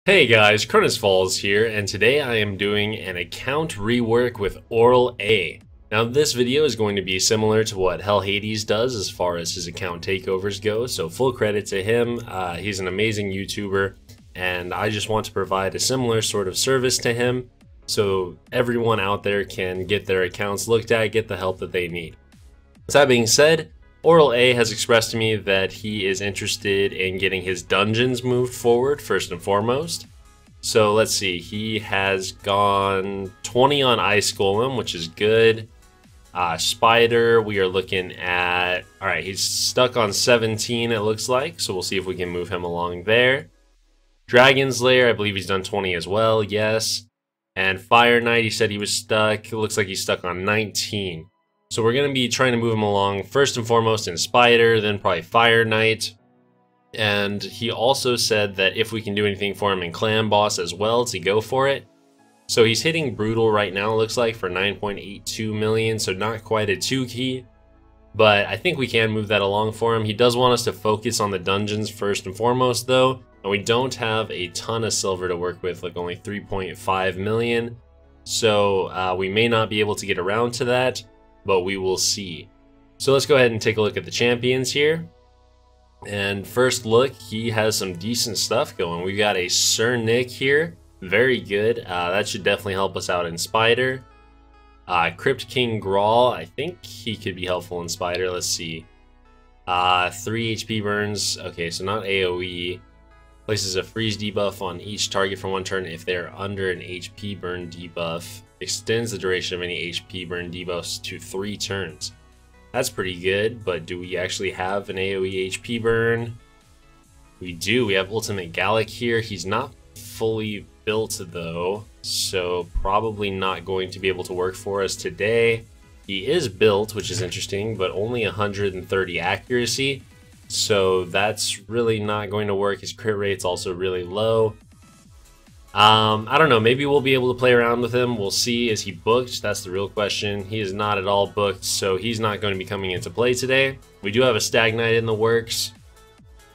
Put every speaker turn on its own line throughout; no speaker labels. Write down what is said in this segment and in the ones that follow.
Hey guys, Cronus Falls here, and today I am doing an account rework with Aurel A. Now this video is going to be similar to what Hell Hades does as far as his account takeovers go, so full credit to him. He's an amazing YouTuber, and I just want to provide a similar sort of service to him so everyone out there can get their accounts looked at, get the help that they need. With that being said, Aurel A has expressed to me that he is interested in getting his dungeons moved forward first and foremost. So let's see, he has gone 20 on Ice Golem, which is good. Spider, we are looking at, alright, he's stuck on 17 it looks like, so we'll see if we can move him along there. Dragon's Lair, I believe he's done 20 as well, yes. And Fire Knight, he said he was stuck, it looks like he's stuck on 19. So we're going to be trying to move him along first and foremost in Spider, then probably Fire Knight. And he also said that if we can do anything for him in Clan Boss as well, to go for it. So he's hitting Brutal right now, it looks like, for 9.82 million, so not quite a 2 key. But I think we can move that along for him. He does want us to focus on the dungeons first and foremost though. And we don't have a ton of silver to work with, like only 3.5 million. So we may not be able to get around to that, but we will see. So let's go ahead and take a look at the champions here. And first look, he has some decent stuff going. We've got a Sir Nick here, very good. That should definitely help us out in Spider. Crypt King Grawl, I think he could be helpful in Spider. Let's see. 3 HP burns, okay, so not AoE. Places a freeze debuff on each target for 1 turn if they're under an HP burn debuff. Extends the duration of any HP burn debuffs to 3 turns. That's pretty good, but do we actually have an AoE HP burn? We do. We have Ultimate Gallic here. He's not fully built though, so probably not going to be able to work for us today. He is built, which is interesting, but only 130 accuracy, so that's really not going to work. His crit rate's also really low. I don't know, maybe we'll be able to play around with him. We'll see. Is he booked? That's the real question. He is not at all booked, so he's not going to be coming into play today. We do have a Stag Knight in the works,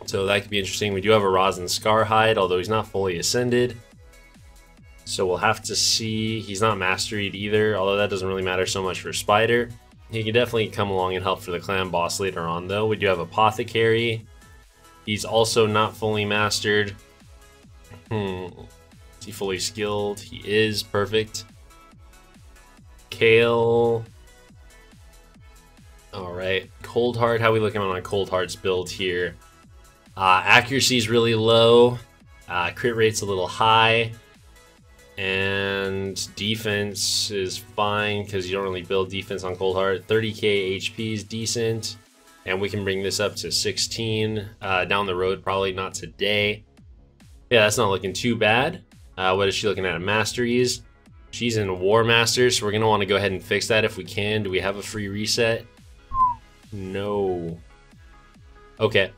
so that could be interesting. We do have a Rosin Scarhide, although he's not fully ascended. So we'll have to see. He's not Masteried either, although that doesn't really matter so much for Spider. He can definitely come along and help for the Clan Boss later on, though. We do have Apothecary. He's also not fully mastered. Is he fully skilled? He is. Perfect. Kale. Alright. Cold Heart. How are we looking on my Cold Heart's build here? Accuracy is really low. Crit rate's a little high. And defense is fine because you don't really build defense on Cold Heart. 30k HP is decent. And we can bring this up to 16 down the road, probably not today. Yeah, that's not looking too bad. What is she looking at? Masteries. She's in War Master, so we're going to want to go ahead and fix that if we can. Do we have a free reset? No. Okay.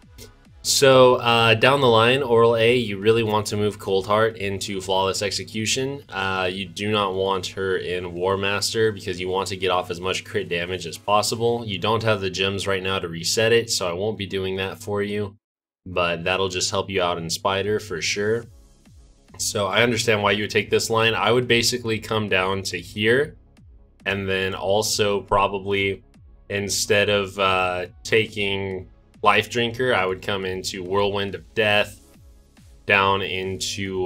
So, down the line, Aurel A, you really want to move Cold Heart into Flawless Execution. You do not want her in War Master because you want to get off as much crit damage as possible. You don't have the gems right now to reset it, so I won't be doing that for you. But that'll just help you out in Spider for sure. So I understand why you would take this line. I would basically come down to here, and then also probably instead of taking Life Drinker, I would come into Whirlwind of Death, down into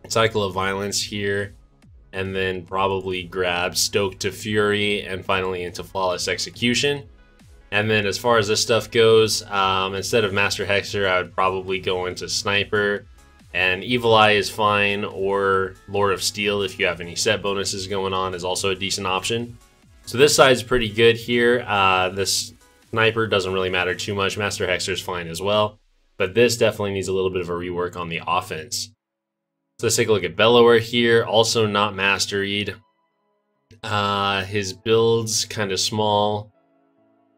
Cycle of Violence here, and then probably grab Stoke to Fury, and finally into Flawless Execution. And then as far as this stuff goes, instead of Master Hexer, I would probably go into Sniper. And Evil Eye is fine, or Lord of Steel if you have any set bonuses going on is also a decent option. So this side's pretty good here. This Sniper doesn't really matter too much. Master Hexer is fine as well. But this definitely needs a little bit of a rework on the offense. So let's take a look at Bellower here. Also not Masteried. His build's kind of small.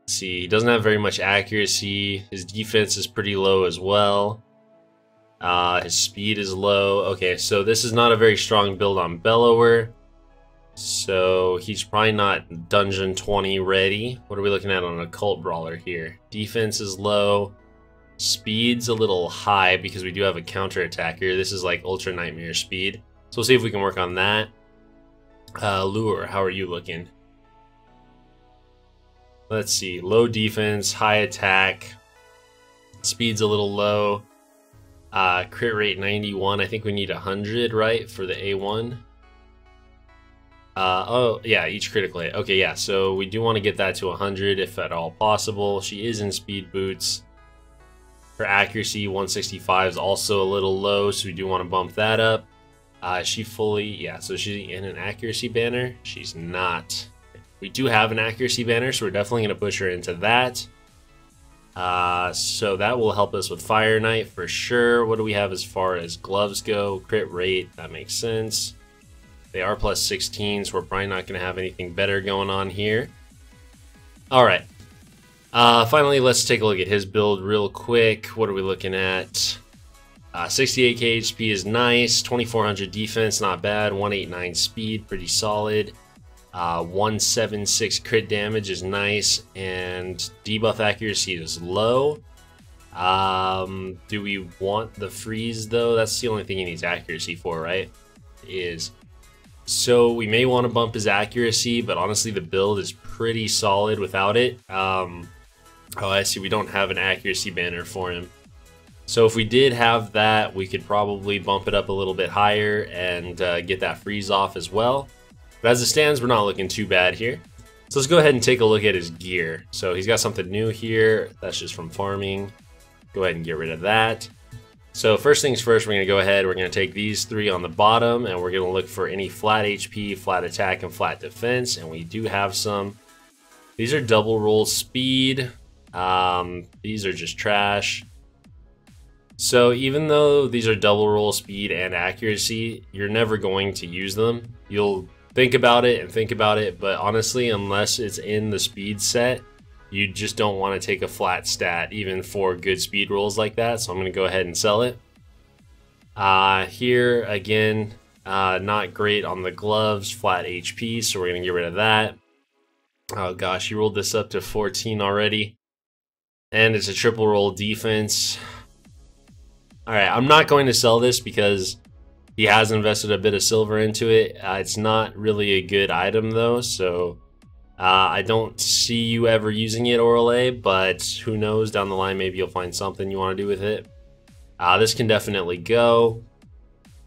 Let's see, he doesn't have very much accuracy. His defense is pretty low as well. His speed is low. Okay, so this is not a very strong build on Bellower. So he's probably not Dungeon 20 ready. What are we looking at on Occult Brawler here? Defense is low. Speed's a little high because we do have a counter attacker. This is like Ultra Nightmare speed. So we'll see if we can work on that. Lure, how are you looking? Let's see, low defense, high attack. Speed's a little low. Crit rate 91, I think we need 100, right, for the A1? Oh, yeah, each critical hit. Okay, yeah, so we do want to get that to 100 if at all possible. She is in speed boots. Her accuracy, 165, is also a little low, so we do want to bump that up. She fully, yeah, so she's in an accuracy banner. She's not. We do have an accuracy banner, so we're definitely going to push her into that. So that will help us with Fire Knight for sure. What do we have as far as gloves go? Crit rate, that makes sense. They are plus 16, so we're probably not going to have anything better going on here. Alright. Finally, let's take a look at his build real quick. What are we looking at? 68k HP is nice. 2400 defense, not bad. 189 speed, pretty solid. 176 crit damage is nice. And debuff accuracy is low. Do we want the freeze though? That's the only thing he needs accuracy for, right? So we may want to bump his accuracy, but honestly the build is pretty solid without it. Oh, I see, we don't have an accuracy banner for him. So if we did have that, we could probably bump it up a little bit higher and get that freeze off as well. But as it stands, we're not looking too bad here. So let's go ahead and take a look at his gear. So he's got something new here. That's just from farming. Go ahead and get rid of that. So first things first, we're going to go ahead, we're going to take these three on the bottom, and we're going to look for any flat HP, flat attack, and flat defense, and we do have some. These are double roll speed. These are just trash. So even though these are double roll speed and accuracy, you're never going to use them. You'll think about it and think about it, but honestly, unless it's in the speed set, you just don't want to take a flat stat even for good speed rolls like that. So I'm going to go ahead and sell it. Here again, not great on the gloves, flat HP, so we're going to get rid of that. Oh gosh, you rolled this up to 14 already. And it's a triple roll defense. Alright, I'm not going to sell this because he has invested a bit of silver into it. It's not really a good item though, so I don't see you ever using it, Aurel A, but who knows, down the line maybe you'll find something you want to do with it. This can definitely go.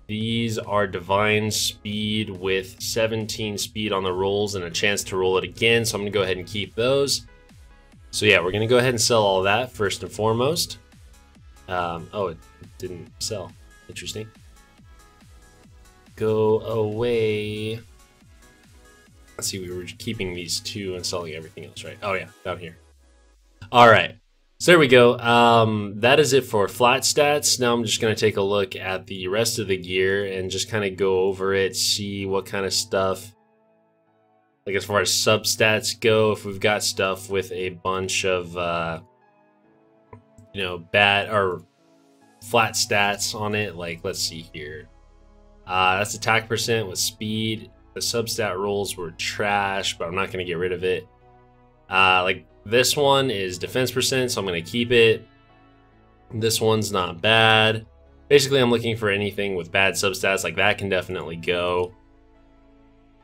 These are divine speed with 17 speed on the rolls and a chance to roll it again, so I'm going to go ahead and keep those. So yeah, we're going to go ahead and sell all that first and foremost. Oh, it didn't sell. Interesting. Go away. Let's see, we were keeping these two and selling everything else, right? Oh yeah, down here. All right, so there we go. That is it for flat stats. Now I'm just going to take a look at the rest of the gear and just kind of go over it, see what kind of stuff, like as far as substats go, if we've got stuff with a bunch of you know, bad or flat stats on it. Like, let's see here. That's attack percent with speed. The substat rolls were trash, but I'm not going to get rid of it. Like this one is defense percent, so I'm going to keep it. This one's not bad. Basically, I'm looking for anything with bad substats, like that can definitely go.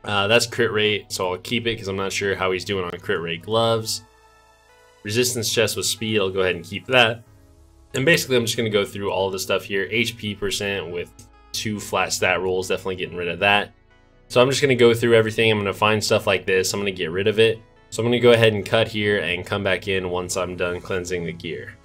That's crit rate, so I'll keep it because I'm not sure how he's doing on crit rate gloves. Resistance chest with speed, I'll go ahead and keep that. And basically, I'm just going to go through all the stuff here. HP percent with 2 flat stat rolls, definitely getting rid of that. So I'm just going to go through everything. I'm going to find stuff like this. I'm going to get rid of it. So I'm going to go ahead and cut here and come back in once I'm done cleansing the gear.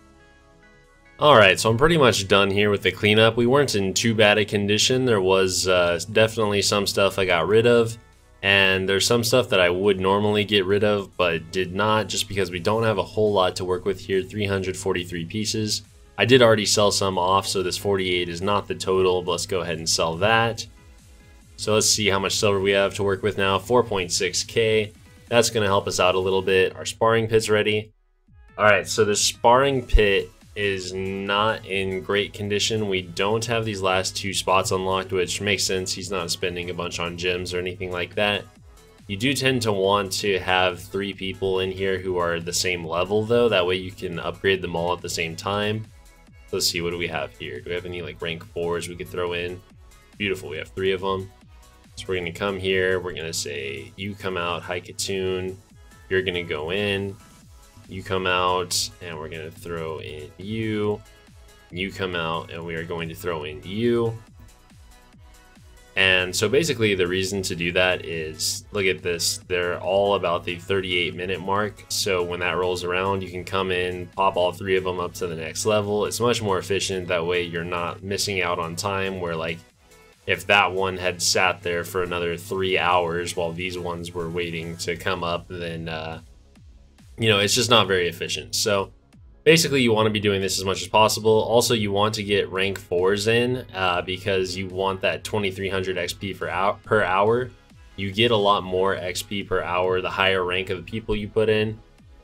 Alright, so I'm pretty much done here with the cleanup. We weren't in too bad a condition. There was definitely some stuff I got rid of. And there's some stuff that I would normally get rid of, but did not, just because we don't have a whole lot to work with here. 343 pieces. I did already sell some off, so this 48 is not the total, but let's go ahead and sell that. So let's see how much silver we have to work with now. 4.6k. That's going to help us out a little bit. Our sparring pit's ready. Alright, so the sparring pit is not in great condition. We don't have these last 2 spots unlocked, which makes sense. He's not spending a bunch on gems or anything like that. You do tend to want to have 3 people in here who are the same level though. That way you can upgrade them all at the same time. Let's see, what do we have here? Do we have any like rank 4s we could throw in? Beautiful, we have 3 of them. So we're gonna come here, we're gonna say, you come out, Haikatune, you're gonna go in, you come out, and we're gonna throw in you come out, and we are going to throw in you. And so basically the reason to do that is, look at this, they're all about the 38-minute mark. So when that rolls around, you can come in, pop all 3 of them up to the next level. It's much more efficient, that way you're not missing out on time, where like, if that one had sat there for another 3 hours while these ones were waiting to come up, then, you know, it's just not very efficient. So basically you want to be doing this as much as possible. Also, you want to get rank 4s in because you want that 2300 XP per hour. You get a lot more XP per hour the higher rank of the people you put in.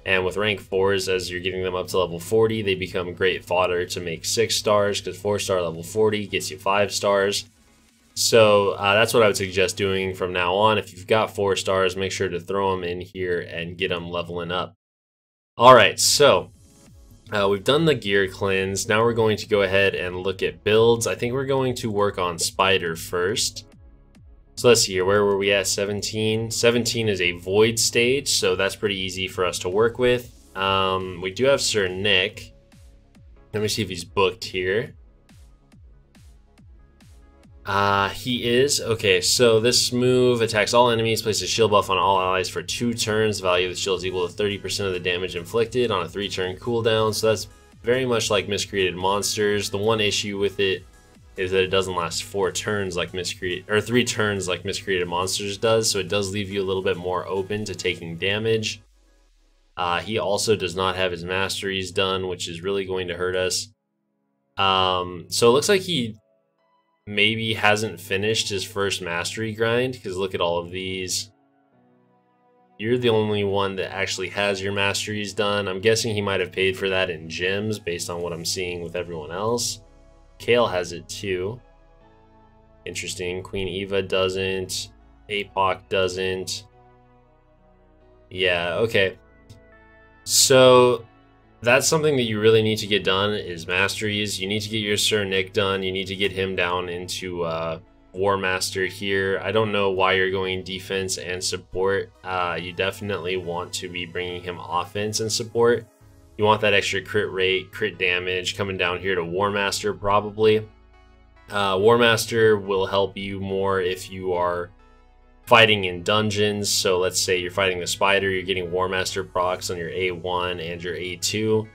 And with rank 4s, as you're getting them up to level 40, they become great fodder to make 6 stars, because 4-star level 40 gets you 5 stars. So that's what I would suggest doing from now on. If you've got 4 stars, make sure to throw them in here and get them leveling up. Alright, so we've done the gear cleanse. Now we're going to go ahead and look at builds. I think we're going to work on Spider first. So let's see here, where were we at? 17. 17 is a void stage, so that's pretty easy for us to work with. We do have Sir Nick. Let me see if he's booked here. He is. Okay, so this move attacks all enemies, places a shield buff on all allies for 2 turns. The value of the shield is equal to 30% of the damage inflicted on a 3-turn cooldown. So that's very much like Miscreated Monsters. The one issue with it is that it doesn't last 4 turns like 3 turns like Miscreated Monsters does. So it does leave you a little bit more open to taking damage. He also does not have his Masteries done, which is really going to hurt us. So it looks like he maybe hasn't finished his first mastery grind, because look at all of these. You're the only one that actually has your masteries done. I'm guessing he might have paid for that in gems based on what I'm seeing with everyone else. Kale has it too. Interesting. Queen Eva doesn't. Apoc doesn't. Yeah, okay. So that's something that you really need to get done, is Masteries. You need to get your Sir Nick done. You need to get him down into War Master here. I don't know why you're going defense and support. You definitely want to be bringing him offense and support. You want that extra crit rate, crit damage coming down here to War Master probably. War Master will help you more if you are fighting in dungeons. So let's say you're fighting the Spider, you're getting War Master procs on your A1 and your A2.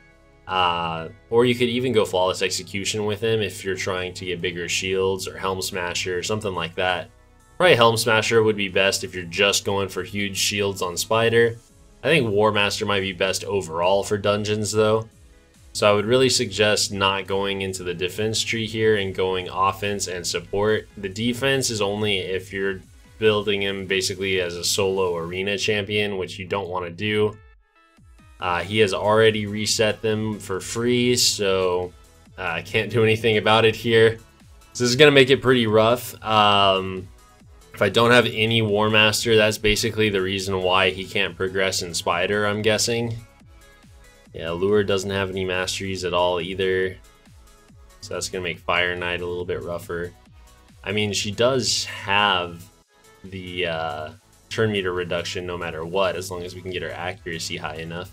Or you could even go Flawless Execution with him if you're trying to get bigger shields, or Helm Smasher or something like that. Probably Helm Smasher would be best if you're just going for huge shields on Spider. I think War Master might be best overall for dungeons though. So I would really suggest not going into the defense tree here and going offense and support. The defense is only if you're building him basically as a solo arena champion, which you don't want to do. He has already reset them for free, so I can't do anything about it here. So this is going to make it pretty rough. If I don't have any War Master, that's basically the reason why he can't progress in Spider, I'm guessing. Yeah, Lure doesn't have any Masteries at all either. So that's going to make Fire Knight a little bit rougher. I mean, she does have the turn meter reduction no matter what, as long as we can get her accuracy high enough.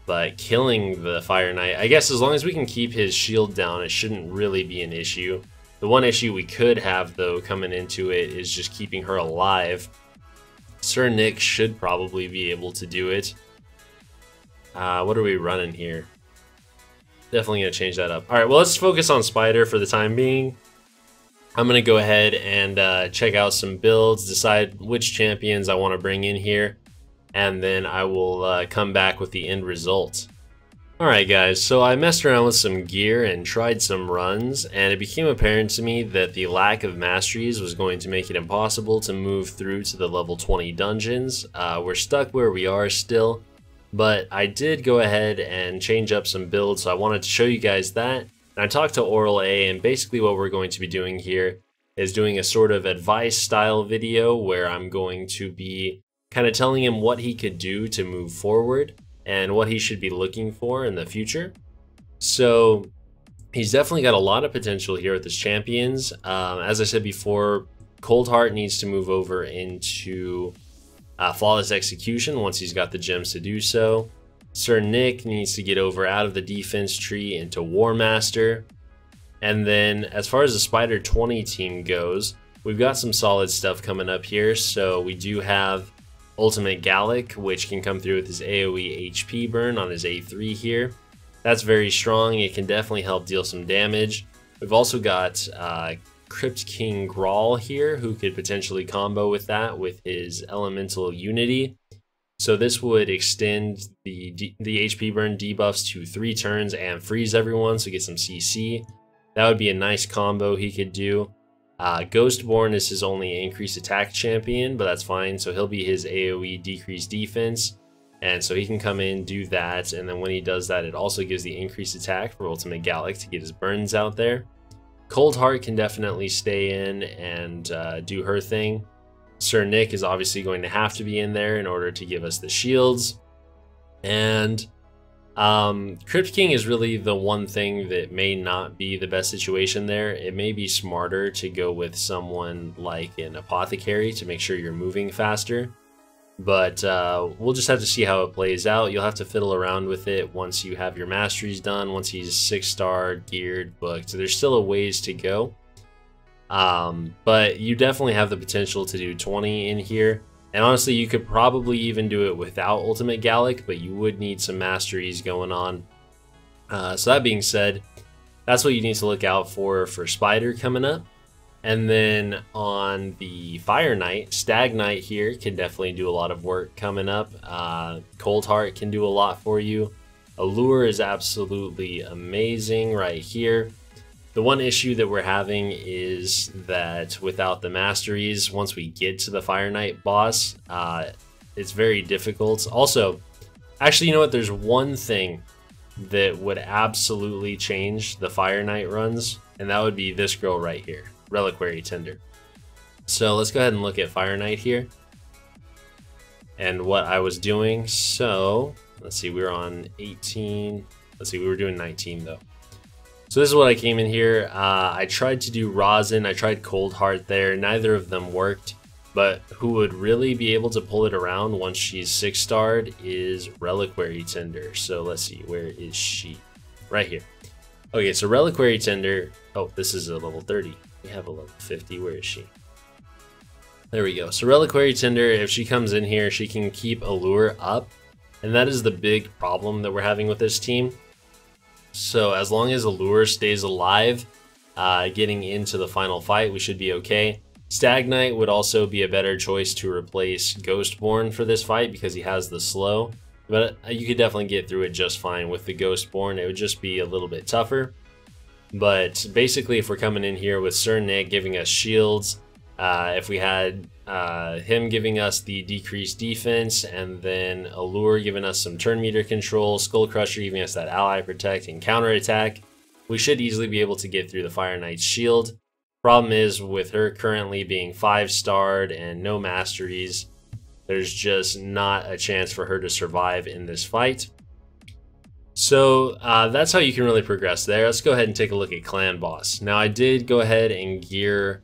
But killing the Fire Knight, I guess as long as we can keep his shield down, it shouldn't really be an issue. The one issue we could have though coming into it is just keeping her alive. Sir Nick should probably be able to do it. What are we running here? Definitely gonna change that up. Alright, well, let's focus on Spider for the time being. I'm going to go ahead and check out some builds, decide which champions I want to bring in here, and then I will come back with the end result. Alright guys, so I messed around with some gear and tried some runs, and it became apparent to me that the lack of Masteries was going to make it impossible to move through to the level 20 dungeons. We're stuck where we are still, but I did go ahead and change up some builds, so I wanted to show you guys that. And I talked to Aurel A, and basically what we're going to be doing here is doing a sort of advice style video where I'm going to be kind of telling him what he could do to move forward and what he should be looking for in the future. So he's definitely got a lot of potential here with his champions. As I said before, Coldheart needs to move over into Flawless Execution once he's got the gems to do so. Sir Nick needs to get over out of the defense tree into War Master. And then as far as the Spider 20 team goes, we've got some solid stuff coming up here. So we do have Ultimate Gallic, which can come through with his AoE HP burn on his A3 here. That's very strong. It can definitely help deal some damage. We've also got Crypt King Grawl here, who could potentially combo with that with his Elemental Unity. So this would extend the HP burn debuffs to 3 turns and freeze everyone, so get some CC. That would be a nice combo he could do. Ghostborn is his only increased attack champion, but that's fine. So he'll be his AoE decreased defense. And so he can come in, do that, and then when he does that, it also gives the increased attack for Ultimate Gallic to get his burns out there. Coldheart can definitely stay in and do her thing. Sir Nick is obviously going to have to be in there in order to give us the shields. And Crypt King is really the one thing that may not be the best situation there. It may be smarter to go with someone like an Apothecary to make sure you're moving faster. But we'll just have to see how it plays out. You'll have to fiddle around with it once you have your Masteries done, once he's 6-star, geared, booked. So there's still a ways to go. But you definitely have the potential to do 20 in here. And honestly, you could probably even do it without Ultimate Gallic, but you would need some Masteries going on. So that being said, that's what you need to look out for Spider coming up. And then on the Fire Knight, Stag Knight here can definitely do a lot of work coming up. Coldheart can do a lot for you. Allure is absolutely amazing right here. The one issue that we're having is that without the Masteries, once we get to the Fire Knight boss, it's very difficult. Also, actually, you know what? There's one thing that would absolutely change the Fire Knight runs, and that would be this girl right here. Reliquary Tender. So let's go ahead and look at Fire Knight here and what I was doing. So let's see, we were on 18. Let's see, we were doing 19 though. So this is what I came in here. I tried to do Rosin, I tried Coldheart there. Neither of them worked, but who would really be able to pull it around once she's 6-starred is Reliquary Tender. So let's see, where is she? Right here. Okay, so Reliquary Tender. Oh, this is a level 30. We have a level 50. Where is she? There we go. So Reliquary Tender, if she comes in here, she can keep Allure up. And that is the big problem that we're having with this team. So as long as Allure stays alive, getting into the final fight, we should be okay. Stag Knight would also be a better choice to replace Ghostborn for this fight because he has the slow. But you could definitely get through it just fine with the Ghostborn. It would just be a little bit tougher. But basically, if we're coming in here with Sir Nick giving us shields, if we had him giving us the decreased defense, and then Allure giving us some turn meter control, Skull Crusher giving us that ally protect and counter attack, we should easily be able to get through the Fire Knight's shield. Problem is, with her currently being 5-starred and no Masteries, there's just not a chance for her to survive in this fight. So that's how you can really progress there. Let's go ahead and take a look at Clan Boss. Now I did go ahead and gear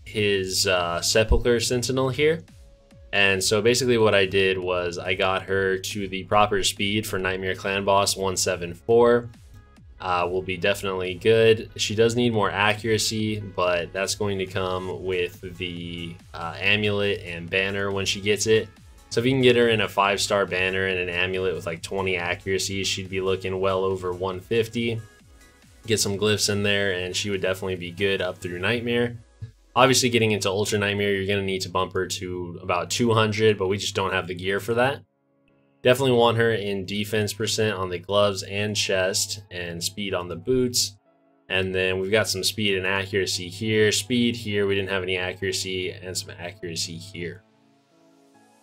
his Sepulchre Sentinel here. And so basically what I did was I got her to the proper speed for Nightmare Clan Boss 174. Will be definitely good. She does need more accuracy, but that's going to come with the amulet and banner when she gets it. So if you can get her in a 5-star banner and an amulet with like 20 accuracy, she'd be looking well over 150. Get some glyphs in there and she would definitely be good up through Nightmare. Obviously getting into Ultra Nightmare, you're going to need to bump her to about 200, but we just don't have the gear for that. Definitely want her in defense percent on the gloves and chest, and speed on the boots. And then we've got some speed and accuracy here. Speed here, we didn't have any accuracy, and some accuracy here.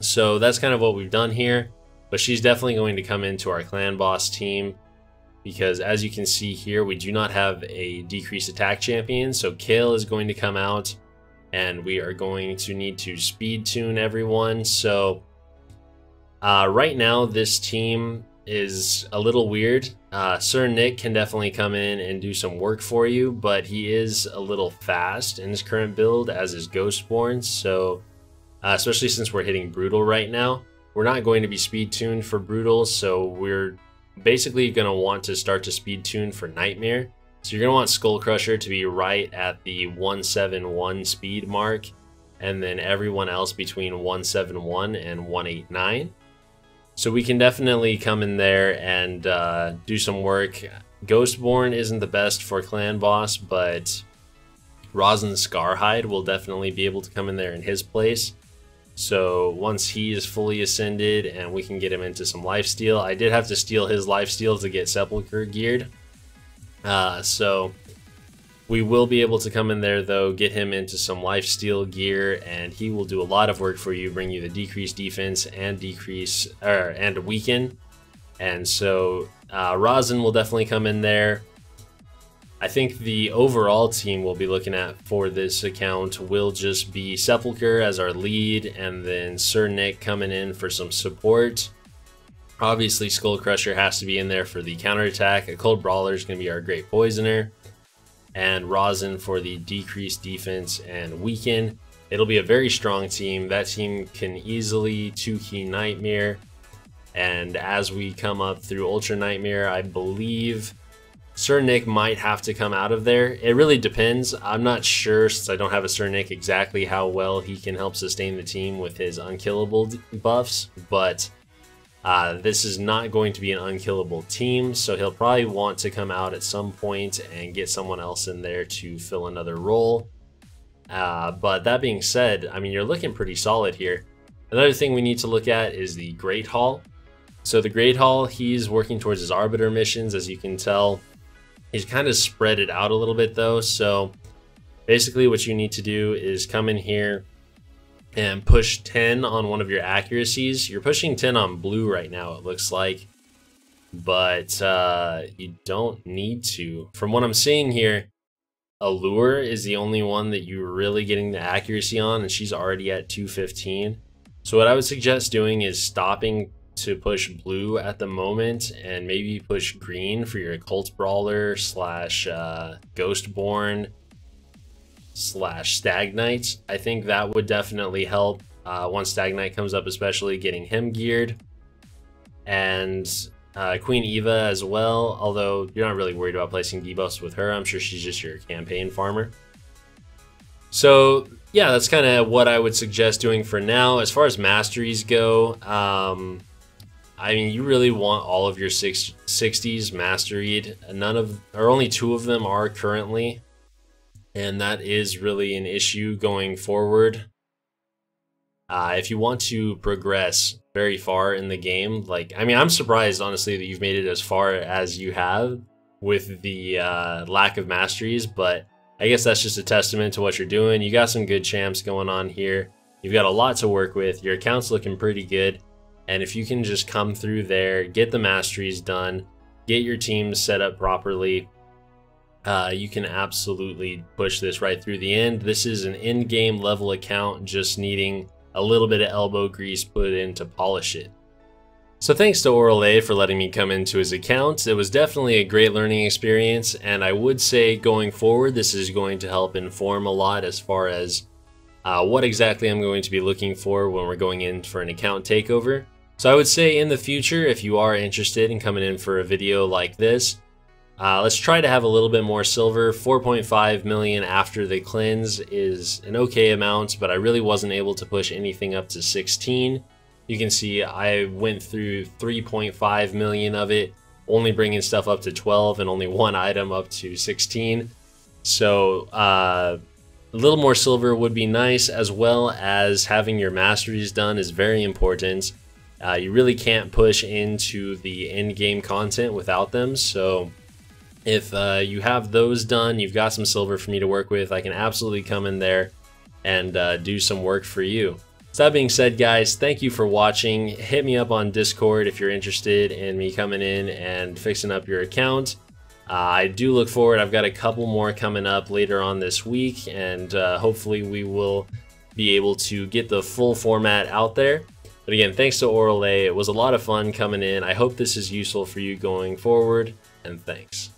So that's kind of what we've done here. But she's definitely going to come into our Clan Boss team, because as you can see here, we do not have a decreased attack champion. So Kale is going to come out, and we are going to need to speed tune everyone. So right now, this team is a little weird. Sir Nick can definitely come in and do some work for you, but he is a little fast in his current build, as is Ghostborn. So especially since we're hitting Brutal right now, we're not going to be speed tuned for Brutal, so we're basically going to want to start to speed tune for Nightmare. So you're going to want Skull Crusher to be right at the 171 speed mark, and then everyone else between 171 and 189. So we can definitely come in there and do some work. Ghostborn isn't the best for clan boss, but Rosin Scarhide will definitely be able to come in there in his place. So once he is fully ascended and we can get him into some lifesteal. I did have to steal his lifesteal to get Sepulcher geared. So we will be able to come in there though, get him into some lifesteal gear, and he will do a lot of work for you, bring you the decreased defense and and weaken. And so Rosin will definitely come in there. I think the overall team we'll be looking at for this account will just be Sepulcher as our lead, and then Sir Nick coming in for some support. Obviously Skull Crusher has to be in there for the counterattack. A Cold Brawler is going to be our great poisoner, and Rosin for the decreased defense and weaken. It'll be a very strong team. That team can easily 2-key Nightmare, and as we come up through Ultra Nightmare, I believe Sir Nick might have to come out of there. It really depends. I'm not sure, since I don't have a Sir Nick, exactly how well he can help sustain the team with his unkillable buffs, but this is not going to be an unkillable team, so he'll probably want to come out at some point and get someone else in there to fill another role. But that being said, I mean, you're looking pretty solid here. Another thing we need to look at is the Great Hall. So the Great Hall, he's working towards his Arbiter missions, as you can tell. He's kind of spread it out a little bit though, so basically what you need to do is come in here and push 10 on one of your accuracies. You're pushing 10 on blue right now, it looks like, but you don't need to. From what I'm seeing here, Allure is the only one that you're really getting the accuracy on, and she's already at 215. So what I would suggest doing is stopping to push blue at the moment and maybe push green for your Cult Brawler slash Ghostborn slash Stagnite. I think that would definitely help once Stagnite comes up, especially getting him geared. And Queen Eva as well, although you're not really worried about placing debuffs with her. I'm sure she's just your campaign farmer. So yeah, that's kind of what I would suggest doing for now. As far as masteries go, I mean, you really want all of your 60s masteried. Only 2 of them are currently, and that is really an issue going forward. If you want to progress very far in the game, like, I mean, I'm surprised honestly that you've made it as far as you have with the lack of masteries, but I guess that's just a testament to what you're doing. You got some good champs going on here. You've got a lot to work with. Your account's looking pretty good. And if you can just come through there, get the masteries done, get your team set up properly, you can absolutely push this right through the end. This is an in-game level account, just needing a little bit of elbow grease put in to polish it. So thanks to Aurel A for letting me come into his account. It was definitely a great learning experience, and I would say going forward, this is going to help inform a lot as far as what exactly I'm going to be looking for when we're going in for an account takeover. So I would say in the future, if you are interested in coming in for a video like this, let's try to have a little bit more silver. 4.5 million after the cleanse is an okay amount, but I really wasn't able to push anything up to 16. You can see I went through 3.5 million of it, only bringing stuff up to 12 and only 1 item up to 16. So a little more silver would be nice, as well as having your masteries done is very important. You really can't push into the end game content without them, so if you have those done, you've got some silver for me to work with, I can absolutely come in there and do some work for you. So that being said, guys, thank you for watching. Hit me up on Discord if you're interested in me coming in and fixing up your account. I do look forward. I've got a couple more coming up later on this week, and hopefully we will be able to get the full format out there. But again, thanks to Aurel A. It was a lot of fun coming in. I hope this is useful for you going forward, and thanks.